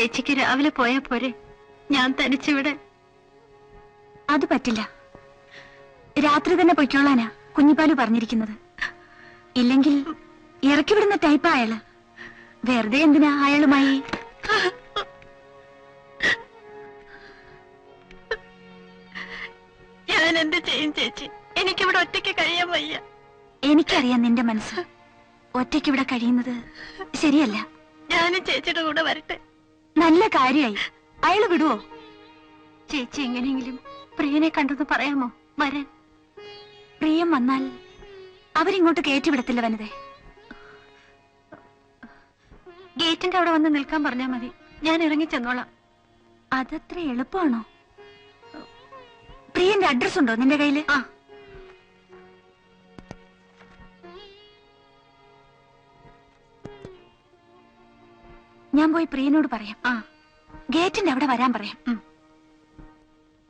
ചേച്ചിക്ക് രാവിലെ പോയാ പോരെ? ഞാൻ തനിച്ചിവിടെ. അത് പറ്റില്ല. രാത്രി തന്നെ പൊയ്ക്കോളാനാ കുഞ്ഞിപ്പാലു പറഞ്ഞിരിക്കുന്നത്. ഇല്ലെങ്കിൽ ഇറക്കി വിടുന്ന ടൈപ്പാ അയാള്. വെറുതെ എന്തിനാ അയാളുമായി? ഞാൻ എന്ത് ചെയ്യും ചേച്ചി? എനിക്കിവിടെ ഒറ്റയ്ക്ക് കഴിയാൻ വയ്യ. എനിക്കറിയാം നിന്റെ മനസ്സ്. ഒറ്റയ്ക്ക് ഇവിടെ കഴിയുന്നത് ശരിയല്ല. ഞാനും ചേച്ചിയുടെ കൂടെ വരട്ടെ. നല്ല കാര്യായി. അയാള് വിടുവോ? ചേച്ചി എങ്ങനെയെങ്കിലും പ്രിയനെ കണ്ടെന്ന് പറയാമോ? വരാൻ. പ്രിയം വന്നാൽ അവരിങ്ങോട്ട് കയറ്റിവിടത്തില്ല വനിതേ. ഗേറ്റിന്റെ അവിടെ വന്ന് നിൽക്കാൻ പറഞ്ഞാൽ മതി. ഞാൻ ഇറങ്ങി ചെന്നോളാം. അതത്ര എളുപ്പമാണോ? പ്രിയന്റെ അഡ്രസ് ഉണ്ടോ നിന്റെ കയ്യില്? ആ, ഞാൻ പോയി പ്രിയനോട് പറയാം. ആ, ഗേറ്റിന്റെ അവിടെ വരാൻ പറയാം.